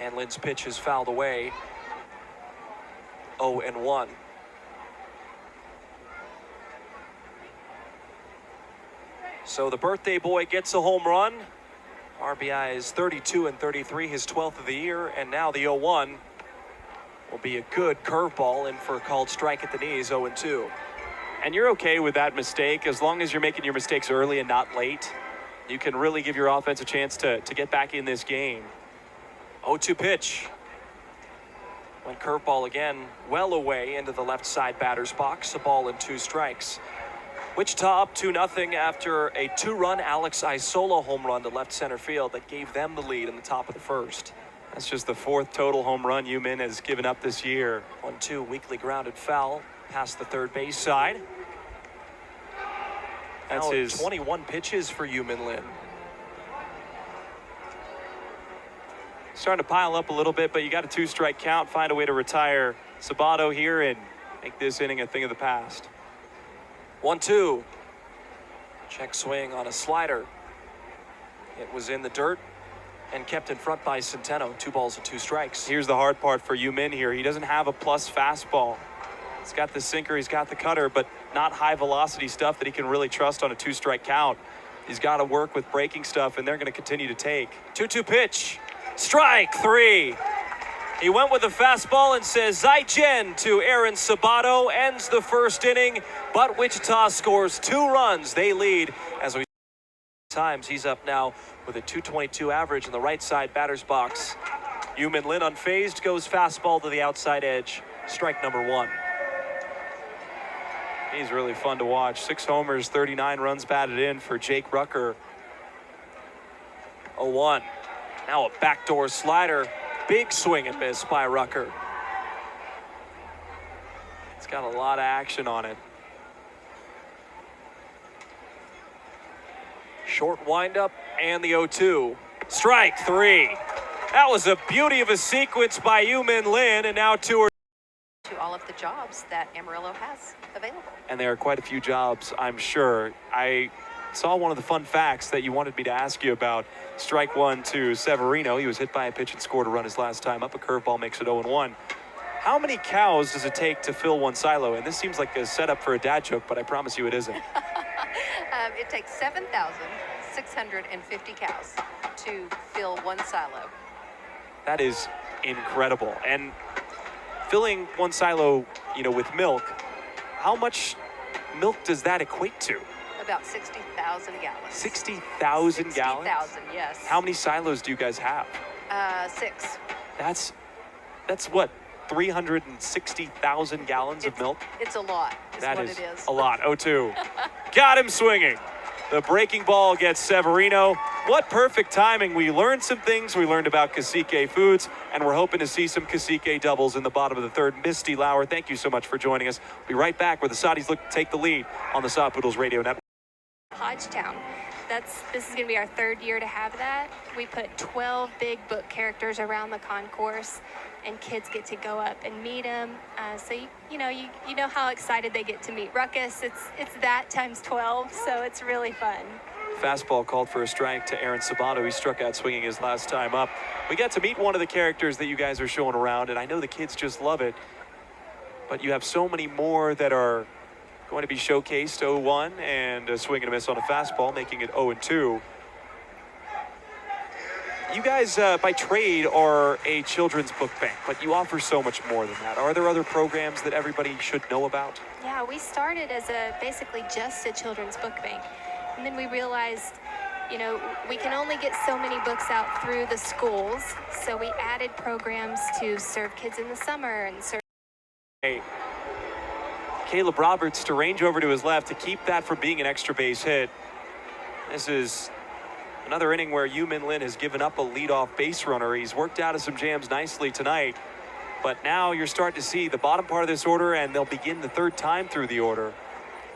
And Lynn's pitch is fouled away. 0-1. So the birthday boy gets a home run. RBI is 32 and 33, his 12th of the year, and now the 0-1 will be a good curveball in for a called strike at the knees, 0-2. And you're okay with that mistake as long as you're making your mistakes early and not late. You can really give your offense a chance to get back in this game. 0-2 pitch. Went curveball again, well away into the left side batter's box. A ball and 2 strikes. Wichita up 2-0 after a 2-run Alex Isola home run to left center field that gave them the lead in the top of the first. That's just the 4th total home run UMinn has given up this year. 1-2 weakly grounded foul past the third base side. That's now his 21 pitches for UMinn Lynn. Starting to pile up a little bit, but you got a 2-strike count. Find a way to retire Sabato here and make this inning a thing of the past. 1-2. Check swing on a slider. It was in the dirt and kept in front by Centeno. 2 balls and 2 strikes. Here's the hard part for UMinn here. He doesn't have a plus fastball. He's got the sinker, he's got the cutter, but not high velocity stuff that he can really trust on a 2-strike count. He's got to work with breaking stuff, and they're going to continue to take. 2-2 pitch. Strike 3. He went with a fastball and says Zaijian to Aaron Sabato. Ends the first inning, but Wichita scores 2 runs. They lead as we times. He's up now with a .222 average in the right side batter's box. UMinn Lynn unfazed, goes fastball to the outside edge. Strike number 1. He's really fun to watch. 6 homers, 39 runs batted in for Jake Rucker. 0-1. Now a backdoor slider. Big swing and miss by Rucker. It's got a lot of action on it. Short windup and the 0-2. Strike 3. That was a beauty of a sequence by UMinn Lynn, and now 2 to all of the jobs that Amarillo has available. And there are quite a few jobs, I'm sure. I saw one of the fun facts that you wanted me to ask you about. Strike 1 to Severino. He was hit by a pitch and scored a run his last time up. A curveball makes it 0-1. How many cows does it take to fill 1 silo? And this seems like a setup for a dad joke, but I promise you it isn't. It takes 7,650 cows to fill 1 silo. That is incredible. And filling 1 silo, with milk, how much milk does that equate to? About 60,000 gallons. 60,000 gallons? 60,000, yes. How many silos do you guys have? 6. That's what? 360,000 gallons of milk? It's a lot. That what is it is. a lot. 0-2. Got him swinging. The breaking ball gets Severino. What perfect timing. We learned some things. We learned about Cacique Foods, and we're hoping to see some Cacique doubles in the bottom of the 3rd. Misty Lauer, thank you so much for joining us. We'll be right back where the Saudis look to take the lead on the Saw Poodles Radio Network. Hodgetown. This is going to be our 3rd year to have that. We put 12 big book characters around the concourse, and kids get to go up and meet them. So you know how excited they get to meet Ruckus. It's that times 12, so it's really fun. Fastball called for a strike to Aaron Sabato. He struck out swinging his last time up. We got to meet one of the characters that you guys are showing around, and I know the kids just love it. But you have so many more that are going to be showcased. 0-1 and a swing and a miss on a fastball, making it 0-2. You guys, by trade, are a children's book bank, but you offer so much more than that. Are there other programs that everybody should know about? Yeah, we started as basically just a children's book bank. And then we realized, we can only get so many books out through the schools. So we added programs to serve kids in the summer and serve. Hey, Caleb Roberts to range over to his left to keep that from being an extra base hit. This is another inning where UMinn Lynn has given up a leadoff base runner. He's worked out of some jams nicely tonight. But now you're starting to see the bottom part of this order, and they'll begin the 3rd time through the order.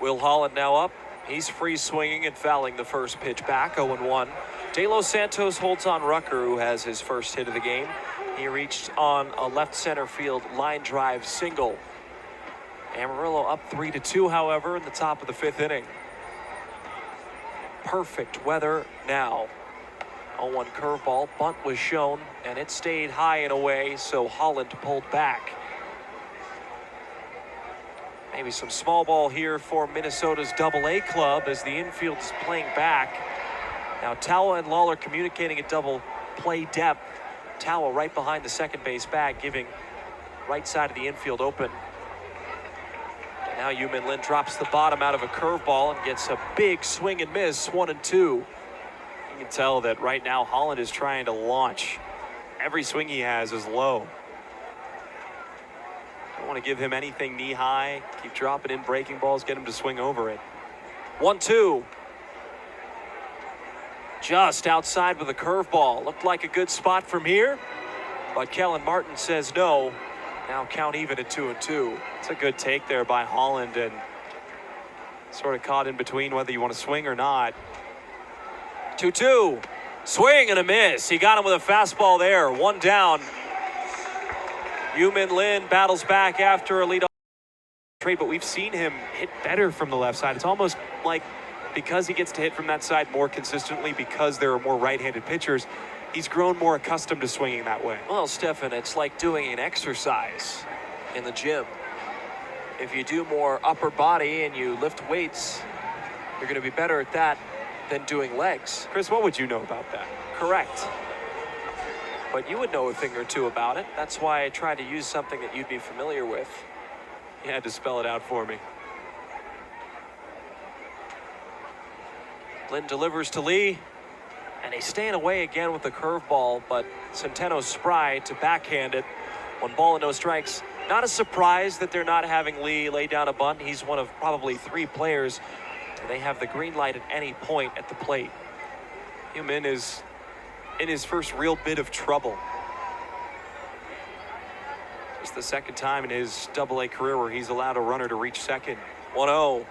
Will Holland now up. He's free swinging and fouling the first pitch back, 0-1. De Los Santos holds on Rucker, who has his first hit of the game. He reached on a left center field line drive single. Amarillo up 3-2, however, in the top of the 5th inning. Perfect weather now. 0-1 curveball, bunt was shown, and it stayed high and away, so Holland pulled back. Maybe some small ball here for Minnesota's Double-A club as the infield is playing back. Now Tawa and Lawler communicating at double play depth. Tawa right behind the second base bag, giving right side of the infield open. And now Yu-Min Lin drops the bottom out of a curveball and gets a big swing and miss, 1-2. You can tell that right now Holland is trying to launch. Every swing he has is low. Don't want to give him anything knee high. Keep dropping in breaking balls, get him to swing over it. 1-2. Just outside with a curveball. Looked like a good spot from here, but Kellen Martin says no. Now count even at 2-2. It's a good take there by Holland, and sort of caught in between whether you want to swing or not. 2-2. Swing and a miss. He got him with a fastball there. One down. Yu-Min Lin battles back after a leadoff trade, but we've seen him hit better from the left side. It's almost like because he gets to hit from that side more consistently, because there are more right-handed pitchers, he's grown more accustomed to swinging that way. Well, Stefan, it's like doing an exercise in the gym. If you do more upper body and you lift weights, you're going to be better at that than doing legs. Chris, what would you know about that? Correct. But you would know a thing or two about it. That's why I tried to use something that you'd be familiar with. You had to spell it out for me. Lin delivers to Lee, and he's staying away again with the curveball, but Centeno's spry to backhand it. 1 ball and no strikes. Not a surprise that they're not having Lee lay down a bunt. He's one of probably 3 players, and they have the green light at any point at the plate. Yu-Min is in his first real bit of trouble. It's the second time in his Double-A career where he's allowed a runner to reach second. 1-0.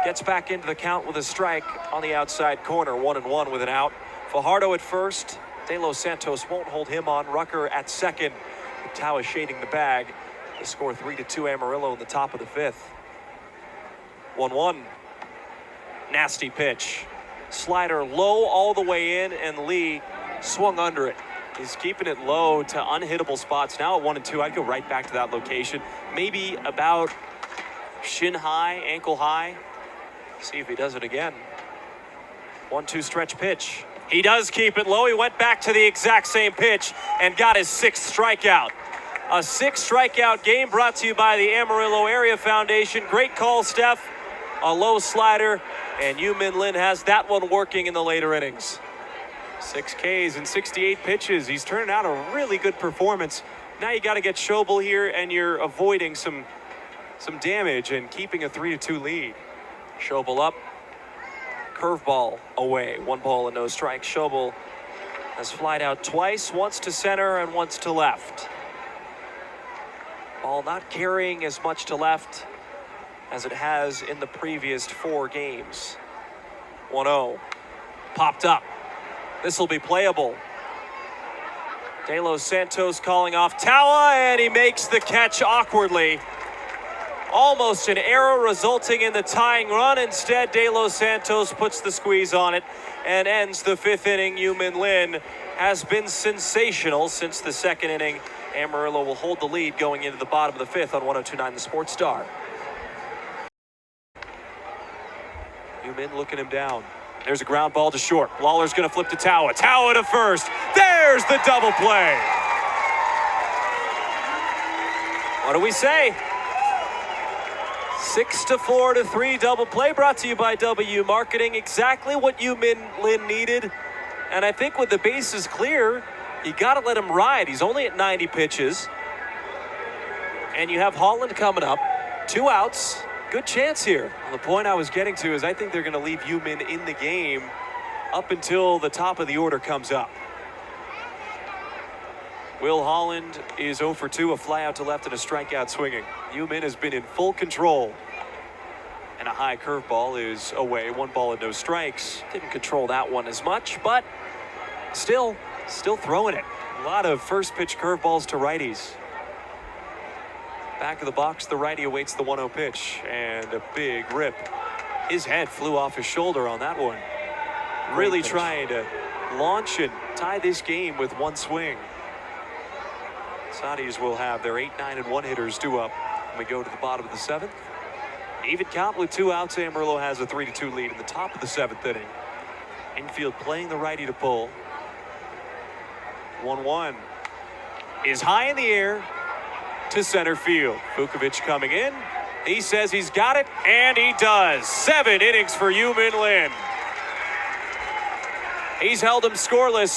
Gets back into the count with a strike on the outside corner. 1-1 with an out. Fajardo at first. De Los Santos won't hold him on. Rucker at second. Tawa shading the bag. The score 3-2 Amarillo in the top of the 5th. 1-1. Nasty pitch. Slider low all the way in, and Lee swung under it. He's keeping it low to unhittable spots. Now at 1-2, I'd go right back to that location. Maybe about shin high, ankle high. See if he does it again. 1-2 stretch pitch. He does keep it low. He went back to the exact same pitch and got his 6th strikeout. A 6th strikeout game brought to you by the Amarillo Area Foundation. Great call, Steph. A low slider, and Yu-Min Lin has that one working in the later innings. 6 Ks and 68 pitches. He's turning out a really good performance. Now you got to get Schobel here, and you're avoiding some damage and keeping a 3-2 lead. Schobel up. Curveball away. 1 ball and no strikes. Schobel has flied out twice, once to center and once to left. Ball not carrying as much to left as it has in the previous 4 games. 1-0. Popped up. This will be playable. De Los Santos calling off Tawa, and he makes the catch awkwardly. Almost an error resulting in the tying run. Instead, De Los Santos puts the squeeze on it and ends the 5th inning. Yu-Min Lin has been sensational since the 2nd inning. Amarillo will hold the lead going into the bottom of the 5th on 102.9 The Sports Star. Yu-Min looking him down. There's a ground ball to short. Lawler's going to flip to Tawa. Tawa to first. There's the double play. What do we say? 6-4 to 3 double play brought to you by W Marketing. Exactly what Yu-Min Lin needed. And I think with the bases clear, you got to let him ride. He's only at 90 pitches. And you have Holland coming up. 2 outs. Good chance here. Well, the point I was getting to is I think they're going to leave Yu-Min in the game up until the top of the order comes up. Will Holland is 0 for 2, a fly out to left and a strikeout swinging. Yu-Min has been in full control. And a high curveball is away. 1 ball and no strikes. Didn't control that one as much, but still throwing it. A lot of first pitch curveballs to righties. Back of the box, the righty awaits the 1-0 pitch, and a big rip. His head flew off his shoulder on that one. Really pitch. trying to launch and tie this game with one swing. Saudis will have their 8, 9, and 1 hitters due up when we go to the bottom of the 7th. Even count with 2 outs. Amarillo has a 3-2 lead in the top of the 7th inning. Infield playing the righty to pull. 1-1 is high in the air to center field. Vukovic coming in. He says he's got it, and he does. 7 innings for Yu Min Lin. He's held him scoreless